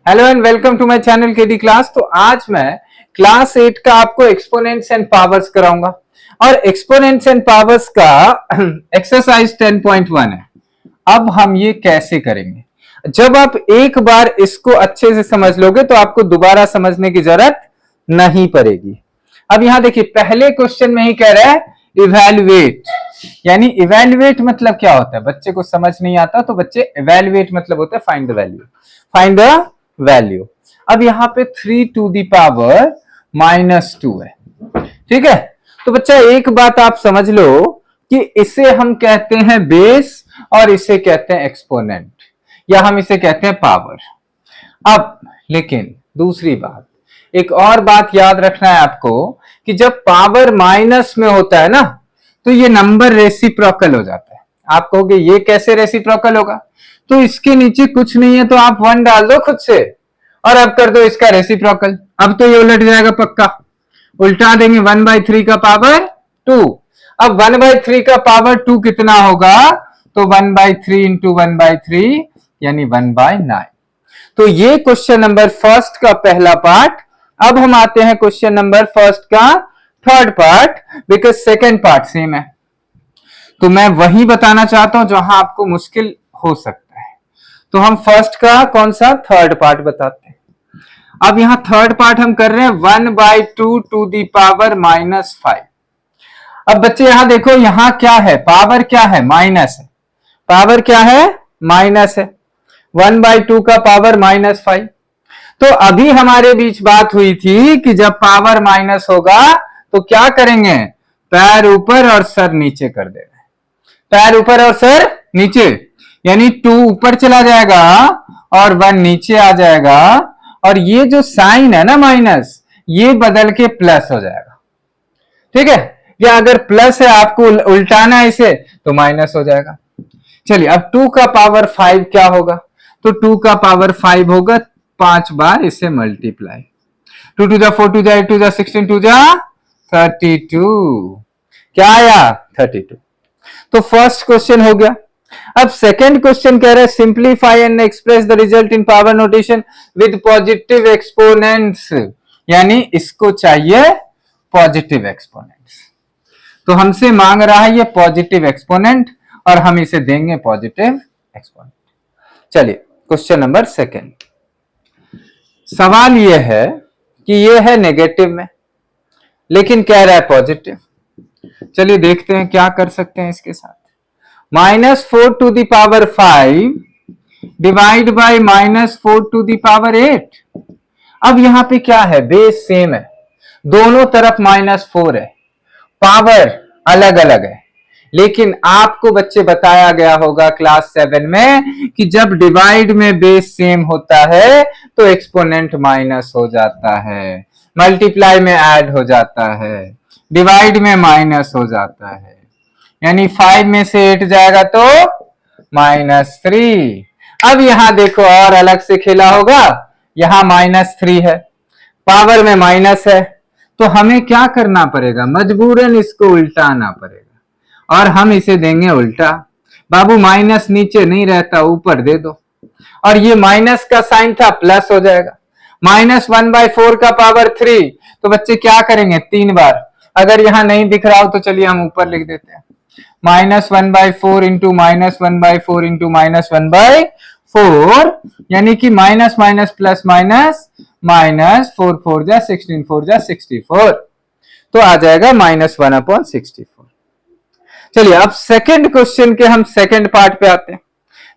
Hello and welcome to my channel KD class. तो आज मैं क्लास 8 का आपको एक्सपोनेंट्स एंड पावर्स कराऊंगा और एक्सपोनेंट्स एंड पावर्स का एक्सरसाइज 10.1 है। अब हम ये कैसे करेंगे? जब आप एक बार इसको अच्छे से समझ लोगे तो आपको दोबारा समझने की जरूरत नहीं पड़ेगी। अब यहां देखिए, पहले क्वेश्चन में ही कह रहा है इवैल्यूएट, यानी इवैल्यूएट मतलब क्या होता है? बच्चे को समझ नहीं आता तो बच्चे इवैल्यूएट मतलब होता है find the value, find the value. अब यहां पे 3 टू दी पावर -2 है, ठीक है। तो बच्चा एक बात आप समझ लो कि इसे हम कहते हैं बेस और इसे कहते हैं एक्सपोनेंट, या हम इसे कहते हैं पावर। अब लेकिन दूसरी बात, एक और बात याद रखना है आपको कि जब पावर माइनस में होता है ना, तो ये नंबर रेसिप्रोकल हो जाता है। आप कहोगे ये कैसे रेसिप्रोकल होगा? तो इसके नीचे कुछ नहीं है तो आप 1 डाल दो खुद से और अब कर दो इसका रेसिप्रोकल। अब तो ये उलट जाएगा पक्का, उल्टा देंगे 1/3 का पावर 2। अब 1/3 का पावर 2 कितना होगा? तो 1/3 इंटू 1/3 यानी 1/9। तो ये क्वेश्चन नंबर फर्स्ट का पहला पार्ट। अब हम आते हैं क्वेश्चन नंबर फर्स्ट का third part, because second part same है। तो मैं वही बताना चाहता हूं जहां आपको मुश्किल हो सकता है। तो हम फर्स्ट का कौन सा थर्ड पार्ट बताते हैं। अब यहां थर्ड पार्ट हम कर रहे हैं 1/2 टू दी पावर -5। अब बच्चे यहां देखो, यहां क्या है? पावर क्या है? माइनस है। पावर क्या है? माइनस है। 1/2 का पावर -5। तो अभी हमारे बीच बात हुई थी कि जब पावर माइनस होगा तो क्या करेंगे? पैर ऊपर और सर नीचे कर देना। पैर ऊपर और सर नीचे, यानी 2 ऊपर चला जाएगा और 1 नीचे आ जाएगा, और ये जो साइन है ना माइनस, ये बदल के प्लस हो जाएगा, ठीक है। या अगर प्लस है आपको उल्टाना है इसे तो माइनस हो जाएगा। चलिए, अब 2 का पावर 5 क्या होगा? तो 2 का पावर 5 होगा 5 बार इसे मल्टीप्लाई। 2 2 जा 4 2 जा 8 2 जा 16 2 जा 32। क्या आया? 32। तो फर्स्ट क्वेश्चन हो गया। अब सेकंड क्वेश्चन कह रहा है simplify and express the result in power notation with positive exponents, यानी इसको चाहिए पॉजिटिव एक्सपोनेंट्स। तो हमसे मांग रहा है ये पॉजिटिव एक्सपोनेंट और हम इसे देंगे पॉजिटिव एक्सपोनेंट। चलिए क्वेश्चन नंबर सेकंड। सवाल यह है कि ये है नेगेटिव में लेकिन कह रहा है पॉजिटिव। चलिए देखते हैं क्या कर सकते हैं इसके साथ। -4 to the power 5 divide by -4 to the power 8। अब यहां पे क्या है? बेस सेम है, दोनों तरफ -4 है, पावर अलग अलग है। लेकिन आपको बच्चे बताया गया होगा क्लास 7 में कि जब डिवाइड में बेस सेम होता है तो एक्सपोनेंट माइनस हो जाता है, मल्टीप्लाई में ऐड हो जाता है, डिवाइड में माइनस हो जाता है। यानी 5 में से 8 जाएगा तो -3। अब यहां देखो और अलग से खेला होगा, यहां -3 है, पावर में माइनस है, तो हमें क्या करना पड़ेगा? मजबूरन इसको उल्टाना पड़ेगा और हम इसे देंगे उल्टा। बाबू माइनस नीचे नहीं रहता, ऊपर दे दो, और ये माइनस का साइन था प्लस हो जाएगा। -1/4 का पावर 3, तो बच्चे क्या करेंगे? 3 बार। अगर यहां नहीं दिख रहा हो तो चलिए हम ऊपर लिख देते हैं, -1/4 इंटू -1/4 इंटू -1/4, यानी कि minus minus plus minus minus 4 4 जा 16 4 जा 64, तो आ जाएगा -1/64। चलिए अब सेकंड क्वेश्चन के हम सेकंड पार्ट पे आते हैं।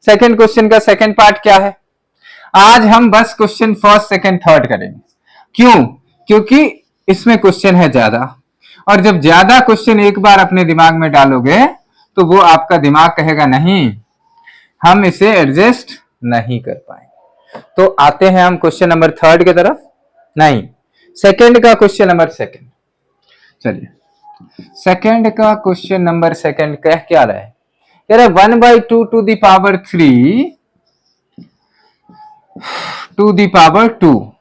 सेकंड क्वेश्चन का सेकंड पार्ट क्या है? आज हम बस क्वेश्चन फर्स्ट सेकंड थर्ड करेंगे। क्यों? क्योंकि इसमें क्वेश्चन है ज्यादा, और जब ज्यादा क्वेश्चन एक बार अपने दिमाग में डालोगे तो वो आपका दिमाग कहेगा नहीं, हम इसे एडजस्ट नहीं कर पाएंगे। तो आते हैं हम क्वेश्चन नंबर थर्ड की तरफ, नहीं सेकंड का क्वेश्चन नंबर सेकंड। चलिए सेकंड का क्वेश्चन नंबर सेकंड कह क्या रहा है? कह रहा है 1/2 to the power 3 to the power 2।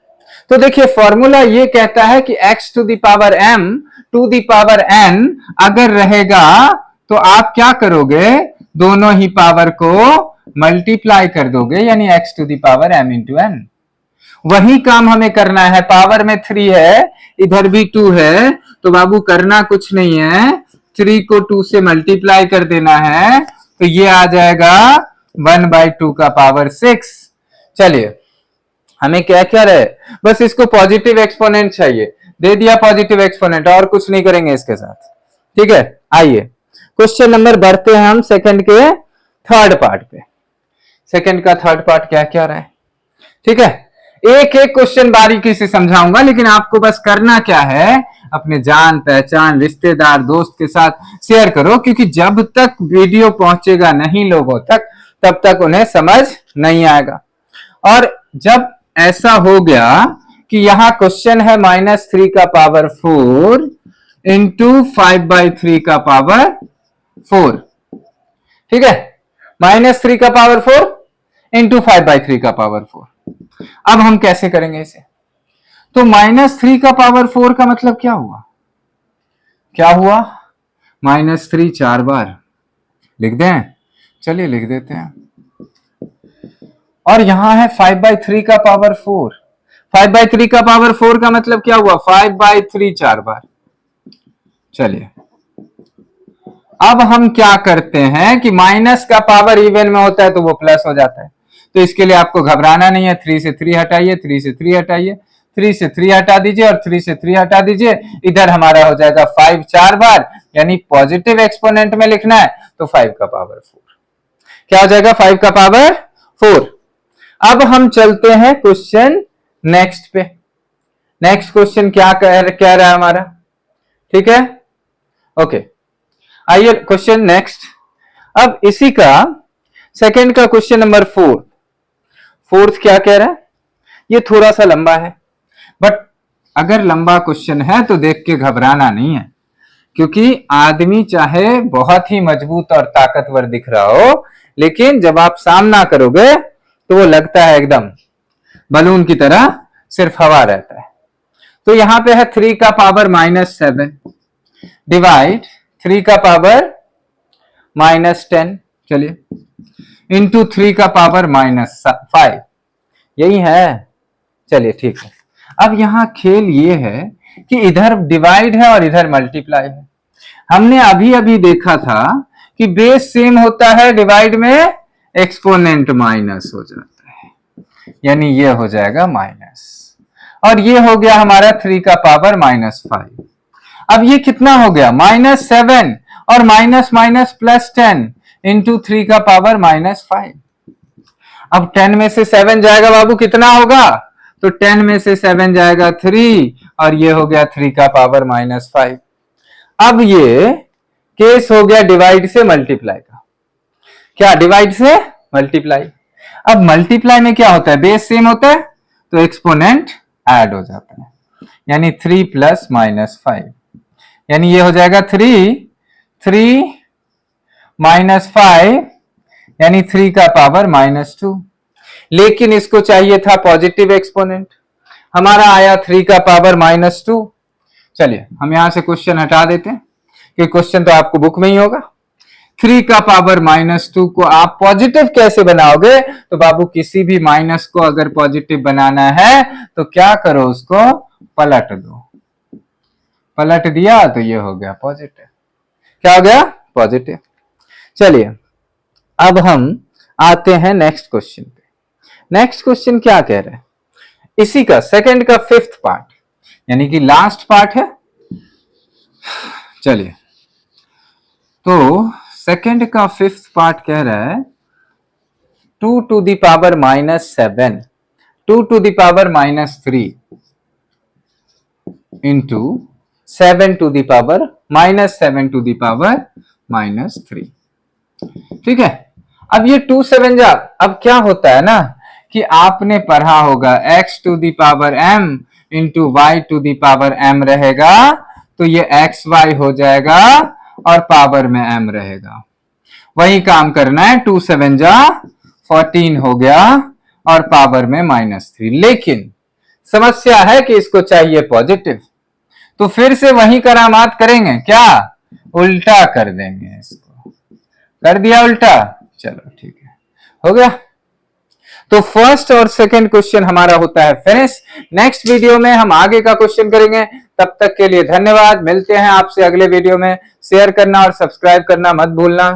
तो देखिए फॉर्मूला ये कहता है कि x to the power m to the power n अगर रहेगा तो आप क्या करोगे? दोनों ही पावर को मल्टीप्लाई कर दोगे, यानी x to the power m into n। वही काम हमें करना है। पावर में 3 है, इधर भी 2 है, तो बाबू करना कुछ नहीं है, 3 को 2 से मल्टीप्लाई कर देना है, तो ये आ जाएगा 1/2 का पावर 6। चलिए हमें क्या क्या रहे, बस इसको पॉजिटिव एक्सपोनेंट चाहिए, दे दिया पॉजिटिव एक्सपोनेंट, और कुछ नहीं करेंगे इसके साथ। ठीक है, आइए क्वेश्चन नंबर बढ़ते हैं हम सेकंड के थर्ड पार्ट पे। सेकंड का थर्ड पार्ट क्या क्या रहा है, ठीक है, एक एक क्वेश्चन बारीकी से समझाऊंगा, लेकिन आपको बस करना क्या है, अपने जान पहचान रिश्तेदार दोस्त के साथ शेयर करो, क्योंकि जब तक वीडियो पहुंचेगा नहीं लोगों तक, तब तक उन्हें समझ नहीं आएगा। और जब ऐसा हो गया कि यहां क्वेश्चन है -3 का पावर 4 इंटू 5/3 का पावर 4, ठीक है, -3 का पावर 4 इंटू 5/3 का पावर 4। अब हम कैसे करेंगे इसे, तो -3 का पावर 4 का मतलब क्या हुआ, क्या हुआ, -3 4 बार लिख दें, चलिए लिख देते हैं। और यहां है 5/3 का पावर 4, 5/3 का पावर 4 का मतलब क्या हुआ, 5/3 4 बार। चलिए अब हम क्या करते हैं कि माइनस का पावर इवन में होता है तो वो प्लस हो जाता है, तो इसके लिए आपको घबराना नहीं है। 3 से 3 हटाइए, 3 से 3 हटाइए, 3 से 3 हटा दीजिए और 3 से 3 हटा दीजिए, इधर हमारा हो जाएगा 5 4 बार, यानी पॉजिटिव एक्सपोनेंट में लिखना है तो 5 का पावर 4, क्या हो जाएगा 5 का पावर 4। अब हम चलते हैं क्वेश्चन नेक्स्ट पे। नेक्स्ट क्वेश्चन क्या कह रहा है हमारा, ठीक है, ओके, आइए क्वेश्चन नेक्स्ट। अब इसी का सेकंड का क्वेश्चन नंबर 4, फोर्थ क्या कह रहा है, ये थोड़ा सा लंबा है, बट अगर लंबा क्वेश्चन है तो देख के घबराना नहीं है, क्योंकि आदमी चाहे बहुत ही मजबूत और ताकतवर दिख रहा हो, लेकिन जब आप सामना करोगे तो वो लगता है एकदम बलून की तरह, सिर्फ हवा रहता है। तो यहां पे है 3 का पावर -7 डिवाइड 3 का पावर -10, चलिए, इंटू 3 का पावर -5, यही है, चलिए ठीक है। अब यहां खेल ये है कि इधर डिवाइड है और इधर मल्टीप्लाई है। हमने अभी अभी देखा था कि बेस सेम होता है, डिवाइड में एक्सपोनेंट माइनस हो जाता है, यानी ये हो जाएगा माइनस, और ये हो गया हमारा 3 का पावर -5। अब ये कितना हो गया, -7 और माइनस माइनस +10 इंटू 3 का पावर -5। अब 10 में से 7 जाएगा बाबू, कितना होगा, तो 10 में से 7 जाएगा 3, और ये हो गया 3 का पावर -5। अब ये केस हो गया डिवाइड से मल्टीप्लाई का, क्या, डिवाइड से मल्टीप्लाई। अब मल्टीप्लाई में क्या होता है, बेस सेम होता है तो एक्सपोनेंट ऐड हो जाता है, यानी 3 + -5, यानी ये हो जाएगा 3 -5, यानी 3 का पावर -2। लेकिन इसको चाहिए था पॉजिटिव एक्सपोनेंट, हमारा आया 3 का पावर -2। चलिए हम यहां से क्वेश्चन हटा देते हैं, क्योंकि क्वेश्चन तो आपको बुक में ही होगा। 3 का पावर -2 को आप पॉजिटिव कैसे बनाओगे, तो बाबू किसी भी माइनस को अगर पॉजिटिव बनाना है तो क्या करो, उसको पलट दो, पलट दिया तो ये हो गया पॉजिटिव, क्या हो गया, पॉजिटिव। चलिए अब हम आते हैं नेक्स्ट क्वेश्चन पे। नेक्स्ट क्वेश्चन क्या कह रहा है, इसी का सेकंड का 5th पार्ट, यानी कि लास्ट पार्ट है। चलिए तो सेकंड का 5th पार्ट कह रहा है 2 to the power -7, 2 to the power -3 into 7 to the power -7 to the power -3, ठीक है। अब ये 2 7 जा, अब क्या होता है ना कि आपने पढ़ा होगा x to the power m into y to the power m रहेगा, तो ये xy हो जाएगा और पावर में m रहेगा। वही काम करना है, 2 7 जा 14 हो गया और पावर में -3, लेकिन समस्या है कि इसको चाहिए पॉजिटिव, तो फिर से वही करामात करेंगे, क्या, उल्टा कर देंगे, इसको कर दिया उल्टा, चलो ठीक है, हो गया। तो फर्स्ट और सेकंड क्वेश्चन हमारा होता है फिनिश। नेक्स्ट वीडियो में हम आगे का क्वेश्चन करेंगे। तब तक के लिए धन्यवाद। मिलते हैं आपसे अगले वीडियो में। शेयर करना और सब्सक्राइब करना मत भूलना।